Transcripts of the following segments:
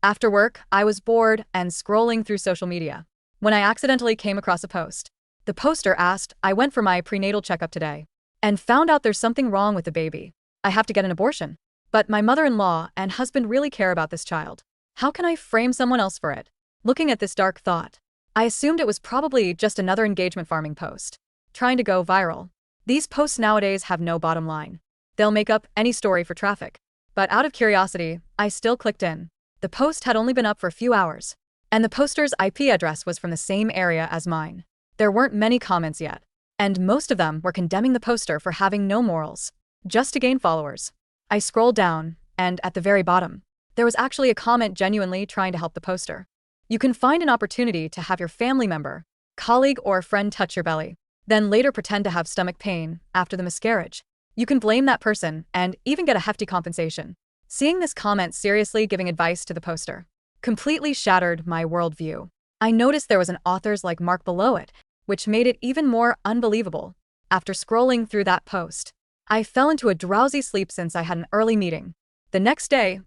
After work, I was bored and scrolling through social media when I accidentally came across a post. The poster asked, I went for my prenatal checkup today and found out there's something wrong with the baby. I have to get an abortion. But my mother-in-law and husband really care about this child. How can I frame someone else for it? Looking at this dark thought, I assumed it was probably just another engagement farming post, trying to go viral. These posts nowadays have no bottom line. They'll make up any story for traffic. But out of curiosity, I still clicked in. The post had only been up for a few hours, and the poster's IP address was from the same area as mine. There weren't many comments yet, and most of them were condemning the poster for having no morals, just to gain followers. I scrolled down, and at the very bottom, there was actually a comment genuinely trying to help the poster. You can find an opportunity to have your family member, colleague, or friend touch your belly, then later pretend to have stomach pain after the miscarriage. You can blame that person and even get a hefty compensation. Seeing this comment seriously giving advice to the poster completely shattered my worldview. I noticed there was an author's like mark below it, which made it even more unbelievable. After scrolling through that post, I fell into a drowsy sleep since I had an early meeting. The next day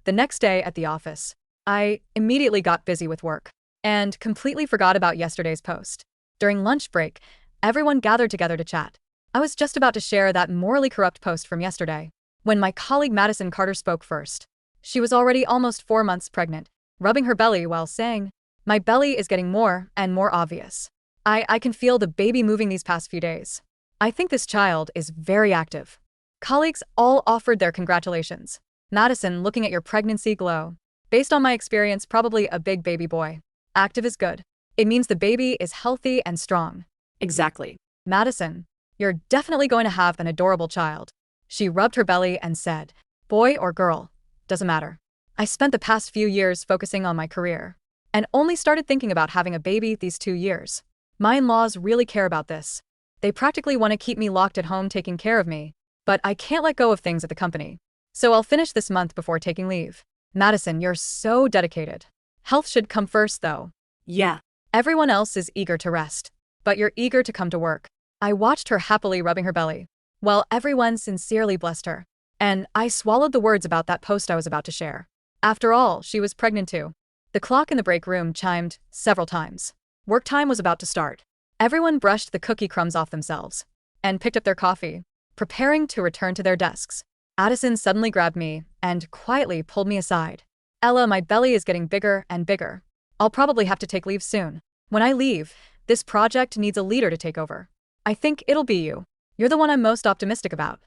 at the office, I immediately got busy with work and completely forgot about yesterday's post. During lunch break, everyone gathered together to chat. I was just about to share that morally corrupt post from yesterday when my colleague Madison Carter spoke first. She was already almost 4 months pregnant, rubbing her belly while saying, "My belly is getting more and more obvious. I can feel the baby moving these past few days. I think this child is very active." Colleagues all offered their congratulations. Madison, looking at your pregnancy glow. Based on my experience, probably a big baby boy. Active is good. It means the baby is healthy and strong. Exactly. Madison, you're definitely going to have an adorable child. She rubbed her belly and said, "Boy or girl, doesn't matter. I spent the past few years focusing on my career and only started thinking about having a baby these 2 years. My in-laws really care about this. They practically want to keep me locked at home taking care of me, but I can't let go of things at the company. So I'll finish this month before taking leave." Madison, you're so dedicated. Health should come first, though. Yeah. Everyone else is eager to rest, but you're eager to come to work. I watched her happily rubbing her belly, while everyone sincerely blessed her. And I swallowed the words about that post I was about to share. After all, she was pregnant too. The clock in the break room chimed several times. Work time was about to start. Everyone brushed the cookie crumbs off themselves and picked up their coffee, preparing to return to their desks. Addison suddenly grabbed me and quietly pulled me aside. "Ella, my belly is getting bigger and bigger. I'll probably have to take leave soon. When I leave, this project needs a leader to take over. I think it'll be you. You're the one I'm most optimistic about.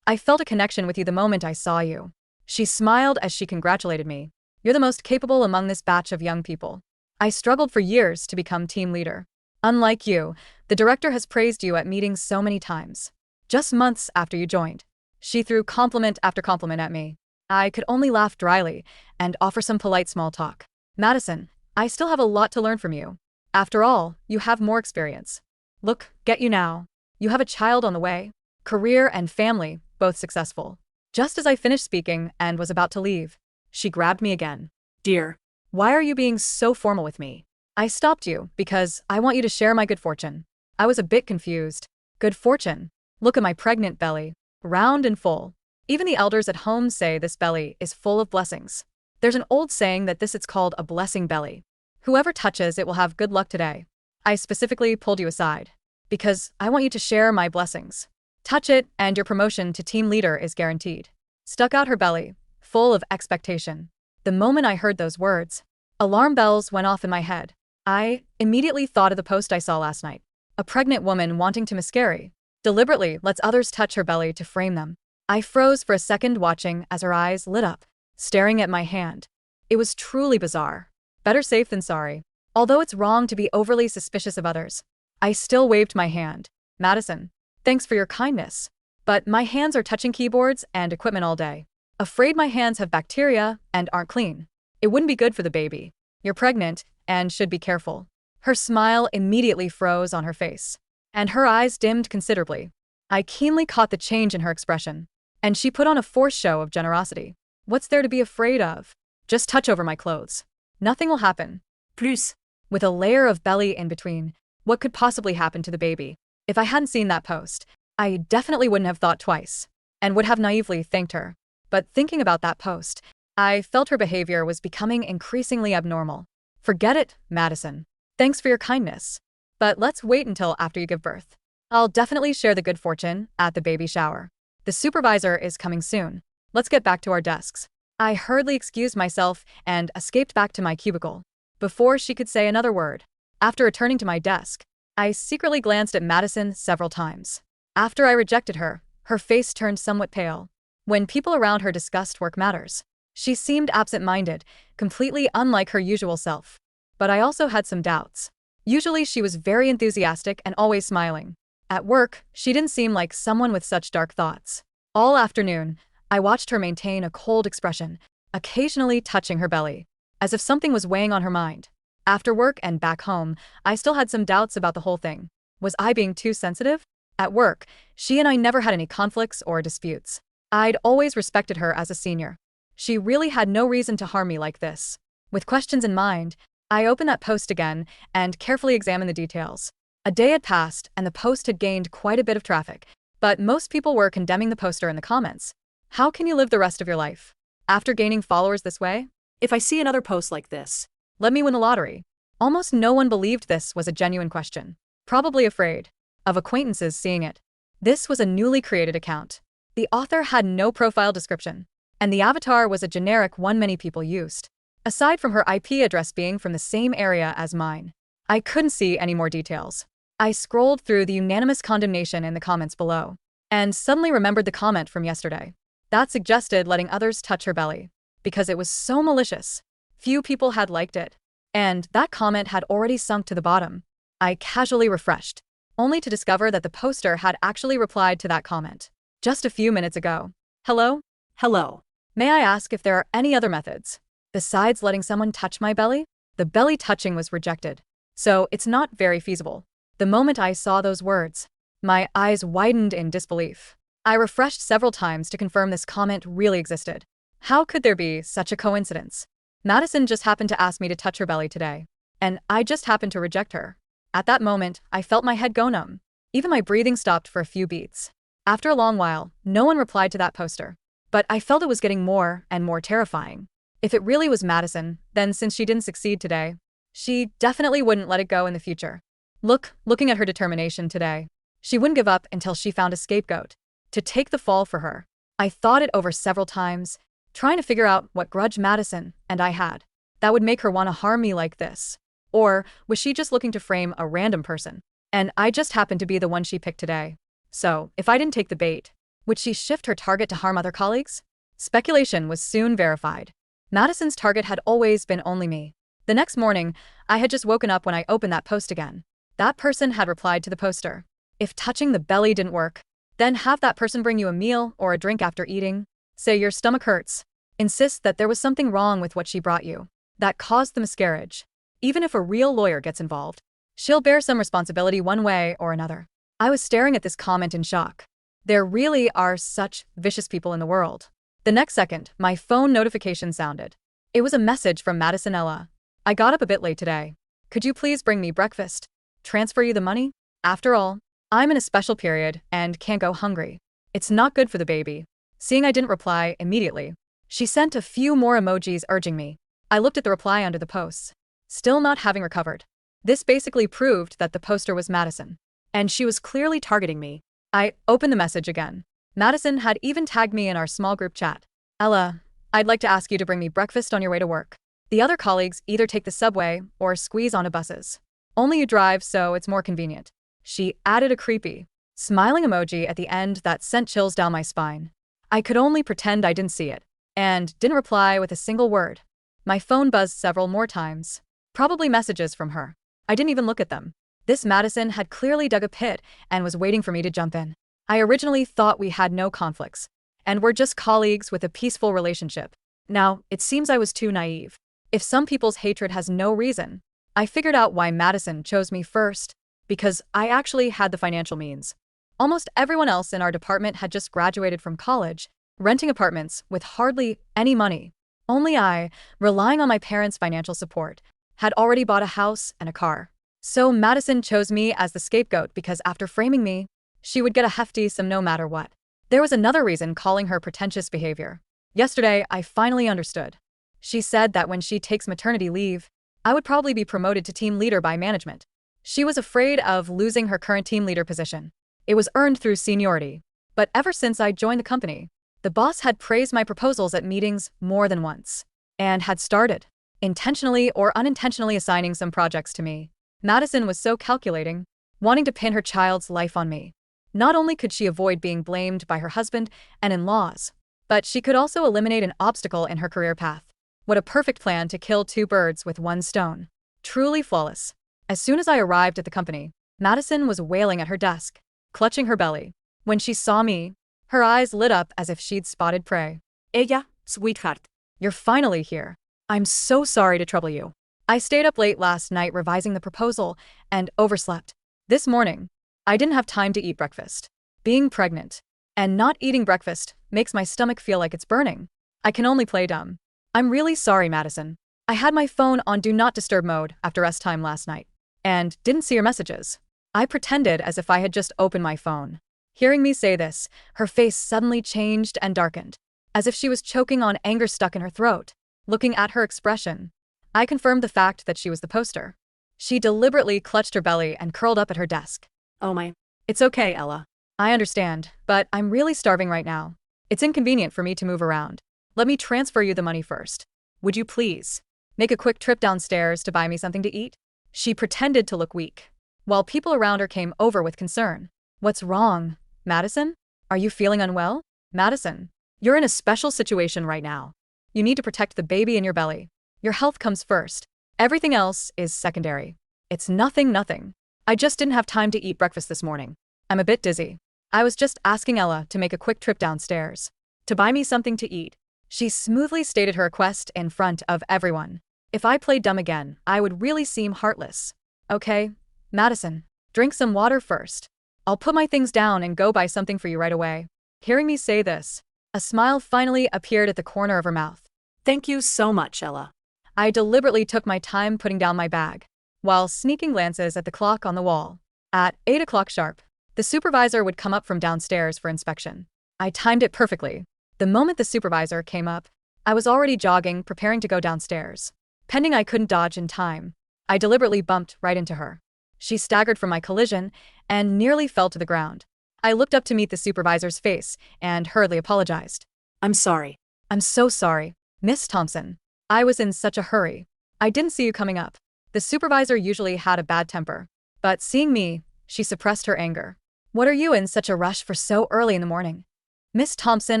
I felt a connection with you the moment I saw you." She smiled as she congratulated me. "You're the most capable among this batch of young people. I struggled for years to become team leader. Unlike you, the director has praised you at meetings so many times. Just months after you joined, she threw compliment after compliment at me. I could only laugh dryly and offer some polite small talk. Madison, I still have a lot to learn from you. After all, you have more experience. Look, get you now. You have a child on the way. Career and family, both successful." Just as I finished speaking and was about to leave, she grabbed me again. Dear. "Why are you being so formal with me?" "I stopped you because I want you to share my good fortune." I was a bit confused. "Good fortune? Look at my pregnant belly, round and full. Even the elders at home say this belly is full of blessings. There's an old saying that it's called a blessing belly. Whoever touches it will have good luck today. I specifically pulled you aside because I want you to share my blessings. Touch it and your promotion to team leader is guaranteed." Stuck out her belly, full of expectation. The moment I heard those words, alarm bells went off in my head. I immediately thought of the post I saw last night. A pregnant woman wanting to miscarry deliberately lets others touch her belly to frame them. I froze for a second watching as her eyes lit up, staring at my hand. It was truly bizarre. Better safe than sorry. Although it's wrong to be overly suspicious of others, I still waved my hand. "Madison, thanks for your kindness. But my hands are touching keyboards and equipment all day. Afraid my hands have bacteria and aren't clean. It wouldn't be good for the baby. You're pregnant and should be careful." Her smile immediately froze on her face, and her eyes dimmed considerably. I keenly caught the change in her expression, and she put on a forced show of generosity. "What's there to be afraid of? Just touch over my clothes. Nothing will happen." Plus. With a layer of belly in between, what could possibly happen to the baby? If I hadn't seen that post, I definitely wouldn't have thought twice, and would have naively thanked her. But thinking about that post I felt her behavior was becoming increasingly abnormal. Forget it, Madison. Thanks for your kindness. But let's wait until after you give birth. I'll definitely share the good fortune at the baby shower. The supervisor is coming soon. Let's get back to our desks. I hurriedly excused myself and escaped back to my cubicle. Before she could say another word. After returning to my desk, I secretly glanced at Madison several times. After I rejected her, her face turned somewhat pale. When people around her discussed work matters, she seemed absent-minded, completely unlike her usual self. But I also had some doubts. Usually she was very enthusiastic and always smiling. At work, she didn't seem like someone with such dark thoughts. All afternoon, I watched her maintain a cold expression, occasionally touching her belly, as if something was weighing on her mind. After work and back home, I still had some doubts about the whole thing. Was I being too sensitive? At work, she and I never had any conflicts or disputes. I'd always respected her as a senior. She really had no reason to harm me like this. With questions in mind, I opened that post again and carefully examined the details. A day had passed and the post had gained quite a bit of traffic, but most people were condemning the poster in the comments. How can you live the rest of your life after gaining followers this way? If I see another post like this, let me win the lottery. Almost no one believed this was a genuine question, probably afraid of acquaintances seeing it. This was a newly created account. The author had no profile description, and the avatar was a generic one many people used. Aside from her IP address being from the same area as mine, I couldn't see any more details. I scrolled through the unanimous condemnation in the comments below, and suddenly remembered the comment from yesterday. That suggested letting others touch her belly, because it was so malicious. Few people had liked it, and that comment had already sunk to the bottom. I casually refreshed, only to discover that the poster had actually replied to that comment just a few minutes ago. Hello? Hello. May I ask if there are any other methods besides letting someone touch my belly? The belly touching was rejected, so it's not very feasible. The moment I saw those words, my eyes widened in disbelief. I refreshed several times to confirm this comment really existed. How could there be such a coincidence? Madison just happened to ask me to touch her belly today, and I just happened to reject her. At that moment, I felt my head go numb. Even my breathing stopped for a few beats. After a long while, no one replied to that poster. But I felt it was getting more and more terrifying. If it really was Madison, then since she didn't succeed today, she definitely wouldn't let it go in the future. Looking at her determination today, she wouldn't give up until she found a scapegoat to take the fall for her. I thought it over several times, trying to figure out what grudge Madison and I had that would make her want to harm me like this. Or was she just looking to frame a random person? And I just happened to be the one she picked today. So, if I didn't take the bait, would she shift her target to harm other colleagues? Speculation was soon verified. Madison's target had always been only me. The next morning, I had just woken up when I opened that post again. That person had replied to the poster. If touching the belly didn't work, then have that person bring you a meal or a drink after eating. Say your stomach hurts. Insist that there was something wrong with what she brought you that caused the miscarriage. Even if a real lawyer gets involved, she'll bear some responsibility one way or another. I was staring at this comment in shock. There really are such vicious people in the world. The next second, my phone notification sounded. It was a message from Madison Ella. I got up a bit late today. Could you please bring me breakfast? Transfer you the money? After all, I'm in a special period and can't go hungry. It's not good for the baby. Seeing I didn't reply immediately, she sent a few more emojis urging me. I looked at the reply under the posts, still not having recovered. This basically proved that the poster was Madison, and she was clearly targeting me. I opened the message again. Madison had even tagged me in our small group chat. Ella, I'd like to ask you to bring me breakfast on your way to work. The other colleagues either take the subway or squeeze onto buses. Only you drive, so it's more convenient. She added a creepy, smiling emoji at the end that sent chills down my spine. I could only pretend I didn't see it, and didn't reply with a single word. My phone buzzed several more times. Probably messages from her. I didn't even look at them. This Madison had clearly dug a pit and was waiting for me to jump in. I originally thought we had no conflicts, and were just colleagues with a peaceful relationship. Now, it seems I was too naive. If some people's hatred has no reason, I figured out why Madison chose me first, because I actually had the financial means. Almost everyone else in our department had just graduated from college, renting apartments with hardly any money. Only I, relying on my parents' financial support, had already bought a house and a car. So Madison chose me as the scapegoat because after framing me, she would get a hefty sum no matter what. There was another reason calling her pretentious behavior. Yesterday, I finally understood. She said that when she takes maternity leave, I would probably be promoted to team leader by management. She was afraid of losing her current team leader position. It was earned through seniority. But ever since I joined the company, the boss had praised my proposals at meetings more than once, and had started, intentionally or unintentionally, assigning some projects to me. Madison was so calculating, wanting to pin her child's life on me. Not only could she avoid being blamed by her husband and in-laws, but she could also eliminate an obstacle in her career path. What a perfect plan to kill two birds with one stone. Truly flawless. As soon as I arrived at the company, Madison was wailing at her desk, clutching her belly. When she saw me, her eyes lit up as if she'd spotted prey. Ella, sweetheart. You're finally here. I'm so sorry to trouble you. I stayed up late last night revising the proposal and overslept. This morning, I didn't have time to eat breakfast. Being pregnant and not eating breakfast makes my stomach feel like it's burning. I can only play dumb. I'm really sorry, Madison. I had my phone on Do Not Disturb mode after rest time last night and didn't see your messages. I pretended as if I had just opened my phone. Hearing me say this, her face suddenly changed and darkened, as if she was choking on anger stuck in her throat. Looking at her expression, I confirmed the fact that she was the poster. She deliberately clutched her belly and curled up at her desk. Oh my. It's okay, Ella. I understand, but I'm really starving right now. It's inconvenient for me to move around. Let me transfer you the money first. Would you please make a quick trip downstairs to buy me something to eat? She pretended to look weak, while people around her came over with concern. What's wrong, Madison? Are you feeling unwell? Madison, you're in a special situation right now. You need to protect the baby in your belly. Your health comes first. Everything else is secondary. It's nothing. I just didn't have time to eat breakfast this morning. I'm a bit dizzy. I was just asking Ella to make a quick trip downstairs to buy me something to eat. She smoothly stated her request in front of everyone. If I played dumb again, I would really seem heartless. Okay, Madison, drink some water first. I'll put my things down and go buy something for you right away. Hearing me say this, a smile finally appeared at the corner of her mouth. Thank you so much, Ella. I deliberately took my time putting down my bag, while sneaking glances at the clock on the wall. At 8 o'clock sharp, the supervisor would come up from downstairs for inspection. I timed it perfectly. The moment the supervisor came up, I was already jogging, preparing to go downstairs. Pending I couldn't dodge in time, I deliberately bumped right into her. She staggered from my collision and nearly fell to the ground. I looked up to meet the supervisor's face and hurriedly apologized. I'm sorry. I'm so sorry, Miss Thompson. I was in such a hurry. I didn't see you coming up. The supervisor usually had a bad temper, but seeing me, she suppressed her anger. What are you in such a rush for so early in the morning? Miss Thompson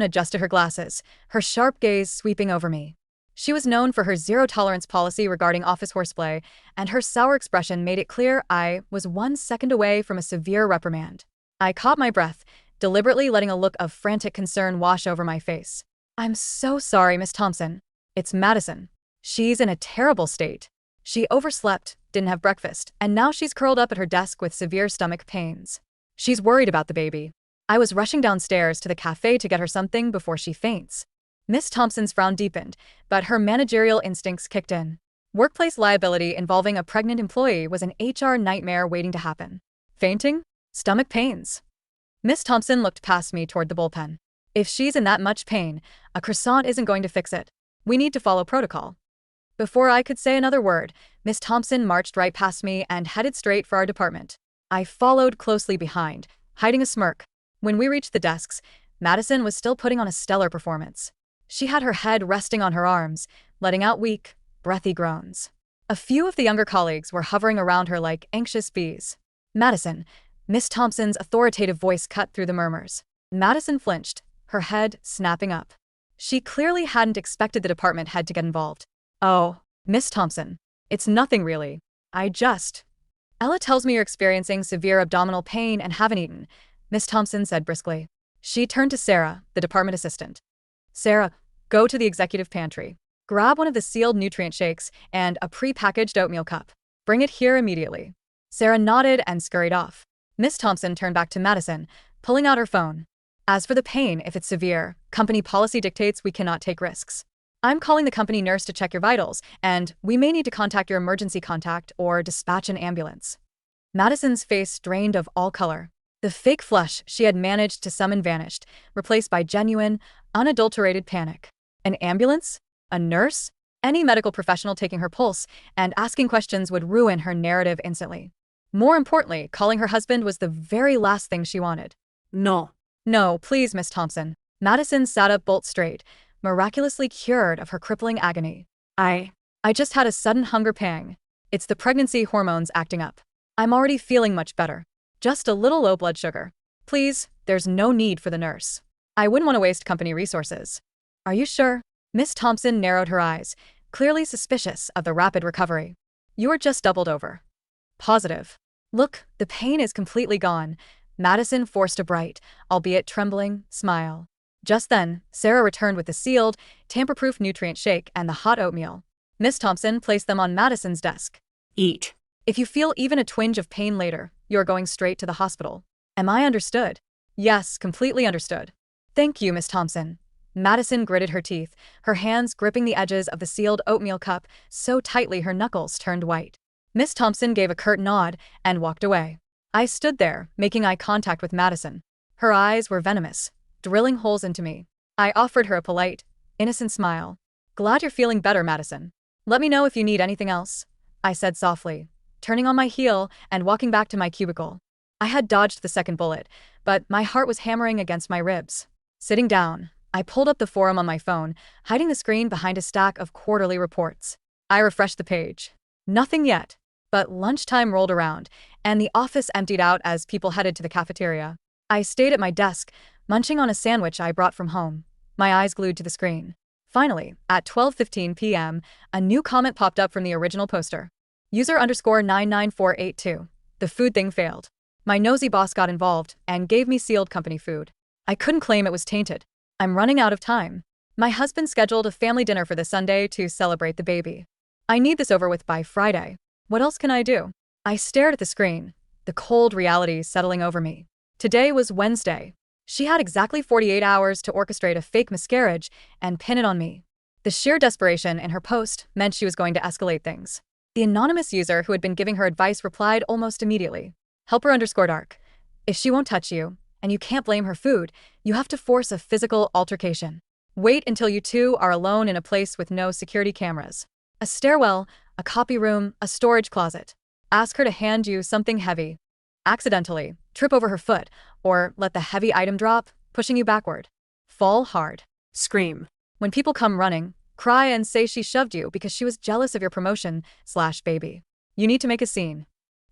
adjusted her glasses, her sharp gaze sweeping over me. She was known for her zero-tolerance policy regarding office horseplay, and her sour expression made it clear I was 1 second away from a severe reprimand. I caught my breath, deliberately letting a look of frantic concern wash over my face. I'm so sorry, Miss Thompson. It's Madison. She's in a terrible state. She overslept, didn't have breakfast, and now she's curled up at her desk with severe stomach pains. She's worried about the baby. I was rushing downstairs to the cafe to get her something before she faints. Miss Thompson's frown deepened, but her managerial instincts kicked in. Workplace liability involving a pregnant employee was an HR nightmare waiting to happen. Fainting? Stomach pains. Miss Thompson looked past me toward the bullpen. If she's in that much pain, a croissant isn't going to fix it. We need to follow protocol. Before I could say another word, Miss Thompson marched right past me and headed straight for our department. I followed closely behind, hiding a smirk. When we reached the desks, Madison was still putting on a stellar performance. She had her head resting on her arms, letting out weak, breathy groans. A few of the younger colleagues were hovering around her like anxious bees. Madison, Miss Thompson's authoritative voice cut through the murmurs. Madison flinched, her head snapping up. She clearly hadn't expected the department head to get involved. Oh, Miss Thompson, it's nothing really. Ella tells me you're experiencing severe abdominal pain and haven't eaten, Miss Thompson said briskly. She turned to Sarah, the department assistant. Sarah, go to the executive pantry. Grab one of the sealed nutrient shakes and a pre-packaged oatmeal cup. Bring it here immediately. Sarah nodded and scurried off. Miss Thompson turned back to Madison, pulling out her phone. As for the pain, if it's severe, company policy dictates we cannot take risks. I'm calling the company nurse to check your vitals, and we may need to contact your emergency contact or dispatch an ambulance. Madison's face drained of all color. The fake flush she had managed to summon vanished, replaced by genuine, unadulterated panic. An ambulance? A nurse? Any medical professional taking her pulse and asking questions would ruin her narrative instantly. More importantly, calling her husband was the very last thing she wanted. No. No, please, Miss Thompson. Madison sat up bolt straight, miraculously cured of her crippling agony. I just had a sudden hunger pang. It's the pregnancy hormones acting up. I'm already feeling much better. Just a little low blood sugar. Please, there's no need for the nurse. I wouldn't want to waste company resources. Are you sure? Miss Thompson narrowed her eyes, clearly suspicious of the rapid recovery. You are just doubled over. Positive. Look, the pain is completely gone. Madison forced a bright, albeit trembling, smile. Just then, Sarah returned with the sealed, tamper-proof nutrient shake and the hot oatmeal. Miss Thompson placed them on Madison's desk. Eat. If you feel even a twinge of pain later, you're going straight to the hospital. Am I understood? Yes, completely understood. Thank you, Miss Thompson. Madison gritted her teeth, her hands gripping the edges of the sealed oatmeal cup so tightly her knuckles turned white. Miss Thompson gave a curt nod and walked away. I stood there, making eye contact with Madison. Her eyes were venomous, drilling holes into me. I offered her a polite, innocent smile. Glad you're feeling better, Madison. Let me know if you need anything else, I said softly, turning on my heel and walking back to my cubicle. I had dodged the second bullet, but my heart was hammering against my ribs. Sitting down, I pulled up the forum on my phone, hiding the screen behind a stack of quarterly reports. I refreshed the page. Nothing yet. But lunchtime rolled around, and the office emptied out as people headed to the cafeteria. I stayed at my desk, munching on a sandwich I brought from home, my eyes glued to the screen. Finally, at 12:15 p.m., a new comment popped up from the original poster. User_99482. The food thing failed. My nosy boss got involved and gave me sealed company food. I couldn't claim it was tainted. I'm running out of time. My husband scheduled a family dinner for this Sunday to celebrate the baby. I need this over with by Friday. What else can I do? I stared at the screen, the cold reality settling over me. Today was Wednesday. She had exactly 48 hours to orchestrate a fake miscarriage and pin it on me. The sheer desperation in her post meant she was going to escalate things. The anonymous user who had been giving her advice replied almost immediately. Helper_dark. If she won't touch you, and you can't blame her food, you have to force a physical altercation. Wait until you two are alone in a place with no security cameras. A stairwell, a copy room, a storage closet. Ask her to hand you something heavy. Accidentally, trip over her foot, or let the heavy item drop, pushing you backward. Fall hard. Scream. When people come running, cry and say she shoved you because she was jealous of your promotion/baby. You need to make a scene.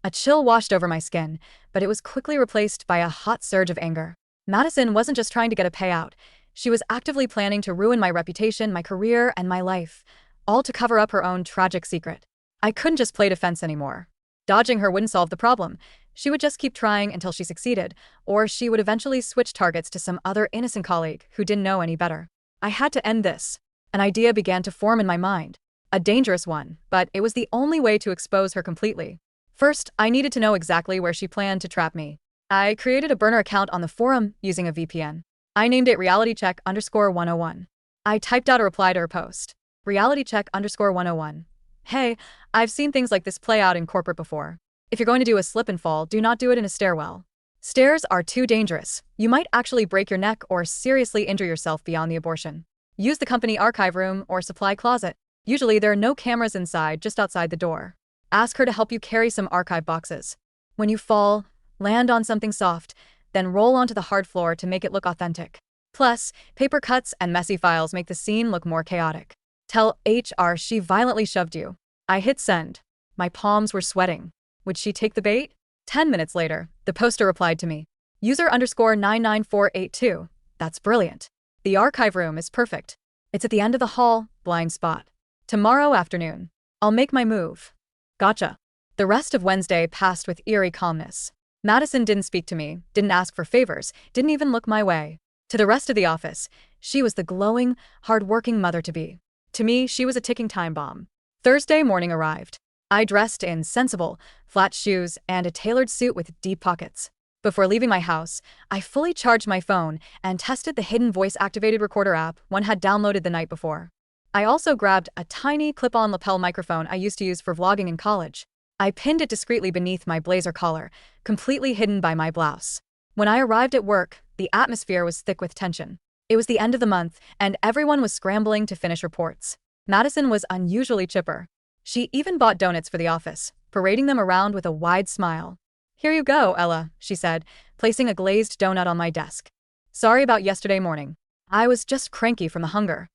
A chill washed over my skin, but it was quickly replaced by a hot surge of anger. Madison wasn't just trying to get a payout. She was actively planning to ruin my reputation, my career, and my life, all to cover up her own tragic secret. I couldn't just play defense anymore. Dodging her wouldn't solve the problem. She would just keep trying until she succeeded, or she would eventually switch targets to some other innocent colleague who didn't know any better. I had to end this. An idea began to form in my mind. A dangerous one, but it was the only way to expose her completely. First, I needed to know exactly where she planned to trap me. I created a burner account on the forum using a VPN. I named it realitycheck_101. I typed out a reply to her post. realitycheck_101. Hey, I've seen things like this play out in corporate before. If you're going to do a slip and fall, do not do it in a stairwell. Stairs are too dangerous. You might actually break your neck or seriously injure yourself beyond the abortion. Use the company archive room or supply closet. Usually there are no cameras inside, just outside the door. Ask her to help you carry some archive boxes. When you fall, land on something soft, then roll onto the hard floor to make it look authentic. Plus, paper cuts and messy files make the scene look more chaotic. Tell HR she violently shoved you. I hit send. My palms were sweating. Would she take the bait? 10 minutes later, the poster replied to me. User_99482. That's brilliant. The archive room is perfect. It's at the end of the hall, blind spot. Tomorrow afternoon. I'll make my move. Gotcha. The rest of Wednesday passed with eerie calmness. Madison didn't speak to me, didn't ask for favors, didn't even look my way. To the rest of the office, she was the glowing, hard-working mother-to-be. To me, she was a ticking time bomb. Thursday morning arrived. I dressed in sensible, flat shoes and a tailored suit with deep pockets. Before leaving my house, I fully charged my phone and tested the hidden voice-activated recorder app one had downloaded the night before. I also grabbed a tiny clip-on lapel microphone I used to use for vlogging in college. I pinned it discreetly beneath my blazer collar, completely hidden by my blouse. When I arrived at work, the atmosphere was thick with tension. It was the end of the month, and everyone was scrambling to finish reports. Madison was unusually chipper. She even bought donuts for the office, parading them around with a wide smile. "Here you go, Ella," she said, placing a glazed donut on my desk. "Sorry about yesterday morning. I was just cranky from the hunger."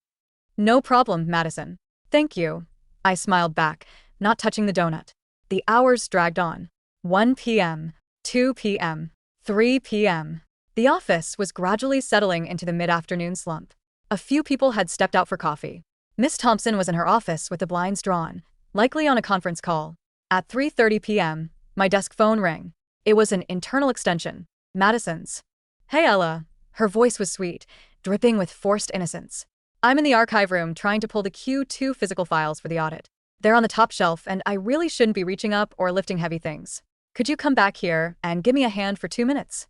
"No problem, Madison. Thank you." I smiled back, not touching the donut. The hours dragged on. 1 p.m., 2 p.m., 3 p.m. The office was gradually settling into the mid-afternoon slump. A few people had stepped out for coffee. Miss Thompson was in her office with the blinds drawn, likely on a conference call. At 3:30 p.m., my desk phone rang. It was an internal extension, Madison's. "Hey, Ella." Her voice was sweet, dripping with forced innocence. "I'm in the archive room trying to pull the Q2 physical files for the audit. They're on the top shelf, and I really shouldn't be reaching up or lifting heavy things. Could you come back here and give me a hand for 2 minutes?"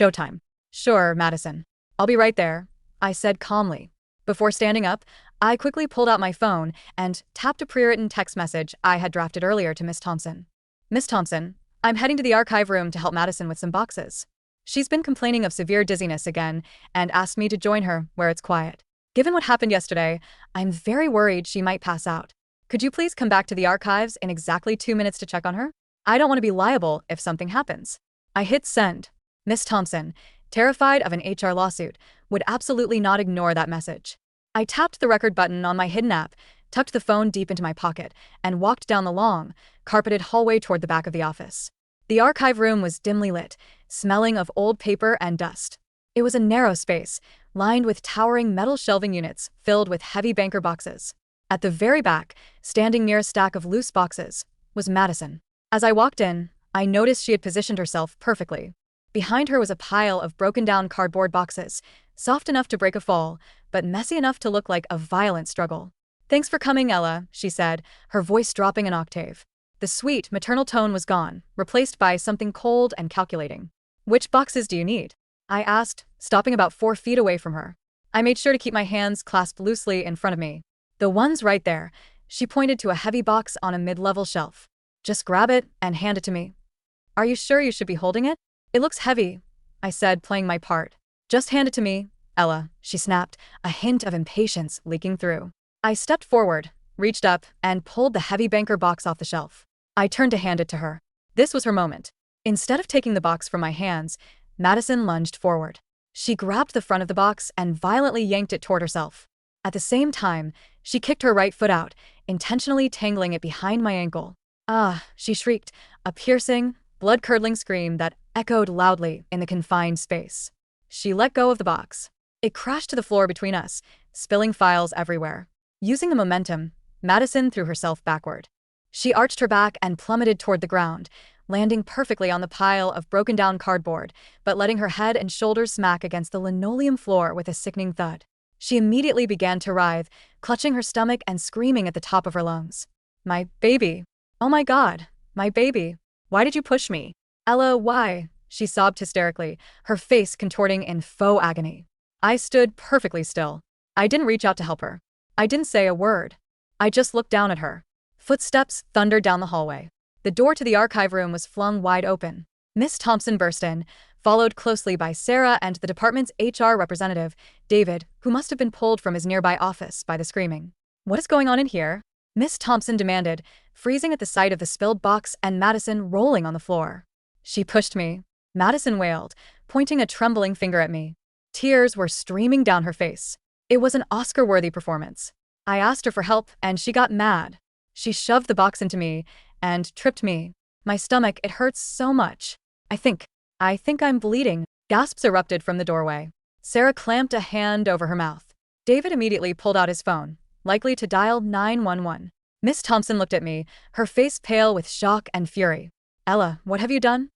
"Showtime." "Sure, Madison. I'll be right there," I said calmly. Before standing up, I quickly pulled out my phone and tapped a pre-written text message I had drafted earlier to Miss Thompson. "Miss Thompson, I'm heading to the archive room to help Madison with some boxes. She's been complaining of severe dizziness again and asked me to join her where it's quiet. Given what happened yesterday, I'm very worried she might pass out. Could you please come back to the archives in exactly 2 minutes to check on her? I don't want to be liable if something happens." I hit send. Miss Thompson, terrified of an HR lawsuit, would absolutely not ignore that message. I tapped the record button on my hidden app, tucked the phone deep into my pocket, and walked down the long, carpeted hallway toward the back of the office. The archive room was dimly lit, smelling of old paper and dust. It was a narrow space, lined with towering metal shelving units filled with heavy banker boxes. At the very back, standing near a stack of loose boxes, was Madison. As I walked in, I noticed she had positioned herself perfectly. Behind her was a pile of broken-down cardboard boxes, soft enough to break a fall, but messy enough to look like a violent struggle. "Thanks for coming, Ella," she said, her voice dropping an octave. The sweet, maternal tone was gone, replaced by something cold and calculating. "Which boxes do you need?" I asked, stopping about 4 feet away from her. I made sure to keep my hands clasped loosely in front of me. "The ones right there." She pointed to a heavy box on a mid-level shelf. "Just grab it and hand it to me." "Are you sure you should be holding it?" "It looks heavy," I said, playing my part. "Just hand it to me, Ella," she snapped, a hint of impatience leaking through. I stepped forward, reached up, and pulled the heavy banker box off the shelf. I turned to hand it to her. This was her moment. Instead of taking the box from my hands, Madison lunged forward. She grabbed the front of the box and violently yanked it toward herself. At the same time, she kicked her right foot out, intentionally tangling it behind my ankle. "Ah," she shrieked, a piercing, blood-curdling scream that echoed loudly in the confined space. She let go of the box. It crashed to the floor between us, spilling files everywhere. Using the momentum, Madison threw herself backward. She arched her back and plummeted toward the ground, landing perfectly on the pile of broken-down cardboard, but letting her head and shoulders smack against the linoleum floor with a sickening thud. She immediately began to writhe, clutching her stomach and screaming at the top of her lungs. "My baby. Oh my God, my baby. Why did you push me? Ella, why?" she sobbed hysterically, her face contorting in faux agony. I stood perfectly still. I didn't reach out to help her. I didn't say a word. I just looked down at her. Footsteps thundered down the hallway. The door to the archive room was flung wide open. Miss Thompson burst in, followed closely by Sarah and the department's HR representative, David, who must have been pulled from his nearby office by the screaming. "What is going on in here?" Miss Thompson demanded, freezing at the sight of the spilled box and Madison rolling on the floor. "She pushed me," Madison wailed, pointing a trembling finger at me. Tears were streaming down her face. It was an Oscar-worthy performance. I asked her for help, and she got mad. She shoved the box into me and tripped me. My stomach, it hurts so much. I think I'm bleeding." Gasps erupted from the doorway. Sarah clamped a hand over her mouth. David immediately pulled out his phone, likely to dial 911. Miss Thompson looked at me, her face pale with shock and fury. "Ella, what have you done?"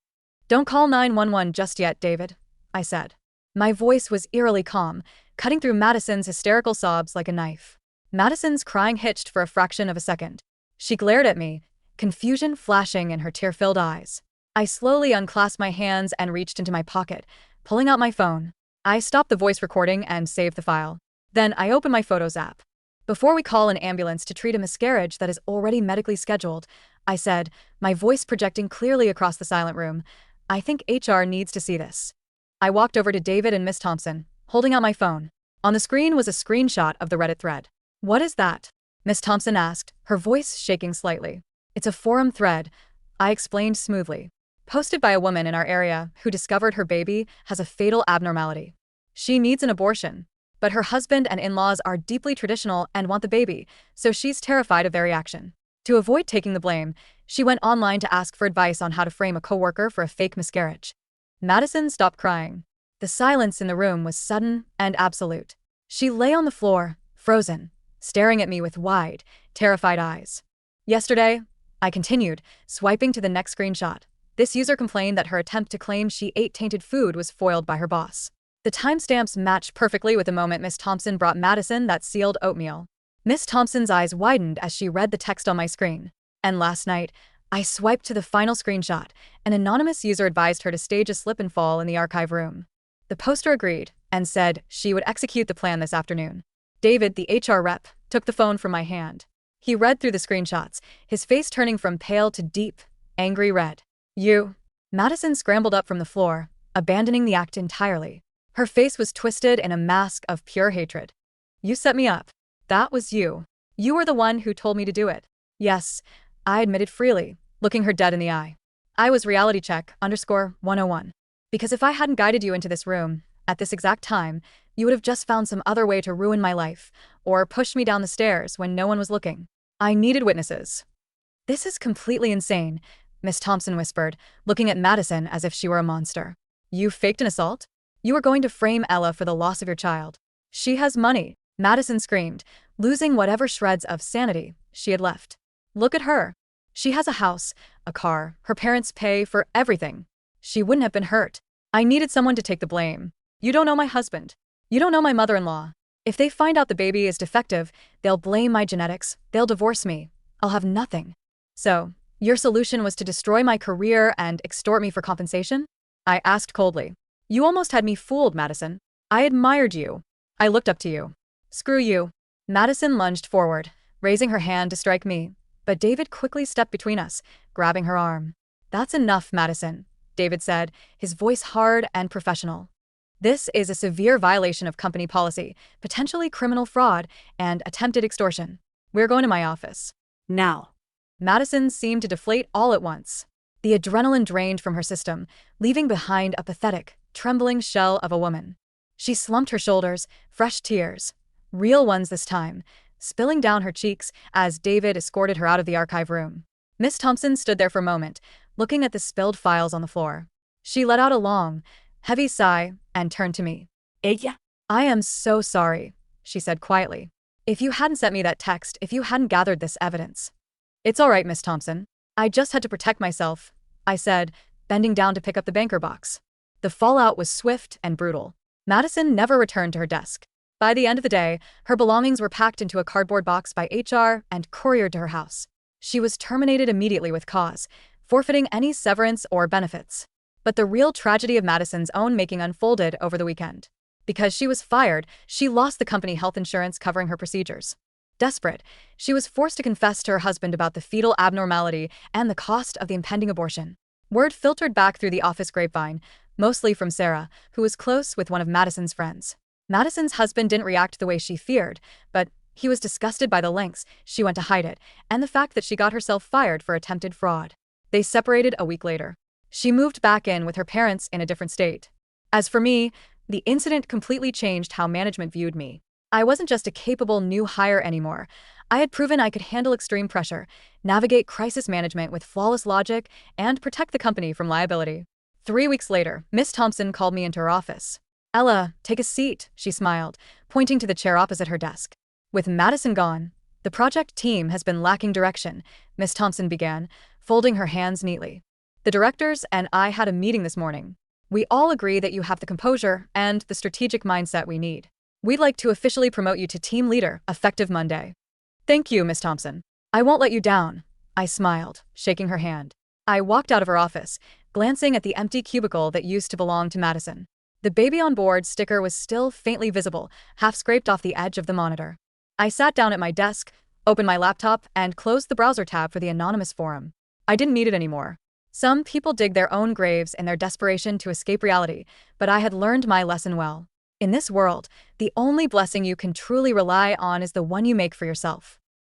"Don't call 911 just yet, David," I said. My voice was eerily calm, cutting through Madison's hysterical sobs like a knife. Madison's crying hitched for a fraction of a second. She glared at me, confusion flashing in her tear-filled eyes. I slowly unclasped my hands and reached into my pocket, pulling out my phone. I stopped the voice recording and saved the file. Then I opened my Photos app. "Before we call an ambulance to treat a miscarriage that is already medically scheduled," I said, my voice projecting clearly across the silent room, "I think HR needs to see this." I walked over to David and Miss Thompson, holding out my phone. On the screen was a screenshot of the Reddit thread. "What is that?" Miss Thompson asked, her voice shaking slightly. "It's a forum thread," I explained smoothly. "Posted by a woman in our area who discovered her baby has a fatal abnormality. She needs an abortion, but her husband and in-laws are deeply traditional and want the baby, so she's terrified of their reaction. To avoid taking the blame, she went online to ask for advice on how to frame a coworker for a fake miscarriage." Madison stopped crying. The silence in the room was sudden and absolute. She lay on the floor, frozen, staring at me with wide, terrified eyes. "Yesterday," I continued, swiping to the next screenshot, "this user complained that her attempt to claim she ate tainted food was foiled by her boss." The timestamps matched perfectly with the moment Miss Thompson brought Madison that sealed oatmeal. Miss Thompson's eyes widened as she read the text on my screen. And last night, I swiped to the final screenshot. An anonymous user advised her to stage a slip and fall in the archive room. The poster agreed and said she would execute the plan this afternoon. David, the HR rep, took the phone from my hand. He read through the screenshots, his face turning from pale to deep, angry red. "You." Madison scrambled up from the floor, abandoning the act entirely. Her face was twisted in a mask of pure hatred. "You set me up. That was you. You were the one who told me to do it." "Yes," I admitted freely, looking her dead in the eye. "I was reality check _101. Because if I hadn't guided you into this room, at this exact time, you would have just found some other way to ruin my life, or push me down the stairs when no one was looking. I needed witnesses." "This is completely insane," Miss Thompson whispered, looking at Madison as if she were a monster. "You faked an assault? You were going to frame Ella for the loss of your child. She has money," Madison screamed, losing whatever shreds of sanity she had left. "Look at her. She has a house, a car, her parents pay for everything. She wouldn't have been hurt. I needed someone to take the blame. You don't know my husband. You don't know my mother-in-law. If they find out the baby is defective, they'll blame my genetics, they'll divorce me. I'll have nothing. So, your solution was to destroy my career and extort me for compensation?" I asked coldly. "You almost had me fooled, Madison. I admired you. I looked up to you." "Screw you." Madison lunged forward, raising her hand to strike me, but David quickly stepped between us, grabbing her arm. "That's enough, Madison," David said, his voice hard and professional. "This is a severe violation of company policy, potentially criminal fraud, and attempted extortion. We're going to my office." Now. Madison seemed to deflate all at once. The adrenaline drained from her system, leaving behind a pathetic, trembling shell of a woman. She slumped her shoulders, fresh tears, real ones this time, spilling down her cheeks as David escorted her out of the archive room. Miss Thompson stood there for a moment, looking at the spilled files on the floor. She let out a long, heavy sigh and turned to me. "Ella?" "I am so sorry," she said quietly. "If you hadn't sent me that text, if you hadn't gathered this evidence." "It's all right, Miss Thompson. I just had to protect myself," I said, bending down to pick up the banker box. The fallout was swift and brutal. Madison never returned to her desk. By the end of the day, her belongings were packed into a cardboard box by HR and couriered to her house. She was terminated immediately with cause, forfeiting any severance or benefits. But the real tragedy of Madison's own making unfolded over the weekend. Because she was fired, she lost the company health insurance covering her procedures. Desperate, she was forced to confess to her husband about the fetal abnormality and the cost of the impending abortion. Word filtered back through the office grapevine, mostly from Sarah, who was close with one of Madison's friends. Madison's husband didn't react the way she feared, but he was disgusted by the lengths she went to hide it, and the fact that she got herself fired for attempted fraud. They separated a week later. She moved back in with her parents in a different state. As for me, the incident completely changed how management viewed me. I wasn't just a capable new hire anymore. I had proven I could handle extreme pressure, navigate crisis management with flawless logic, and protect the company from liability. 3 weeks later, Miss Thompson called me into her office. "Ella, take a seat," she smiled, pointing to the chair opposite her desk. "With Madison gone, the project team has been lacking direction," Miss Thompson began, folding her hands neatly. "The directors and I had a meeting this morning. We all agree that you have the composure and the strategic mindset we need. We'd like to officially promote you to team leader, effective Monday." "Thank you, Miss Thompson. I won't let you down," I smiled, shaking her hand. I walked out of her office, glancing at the empty cubicle that used to belong to Madison. The baby on board sticker was still faintly visible, half scraped off the edge of the monitor. I sat down at my desk, opened my laptop, and closed the browser tab for the anonymous forum. I didn't need it anymore. Some people dig their own graves in their desperation to escape reality, but I had learned my lesson well. In this world, the only blessing you can truly rely on is the one you make for yourself.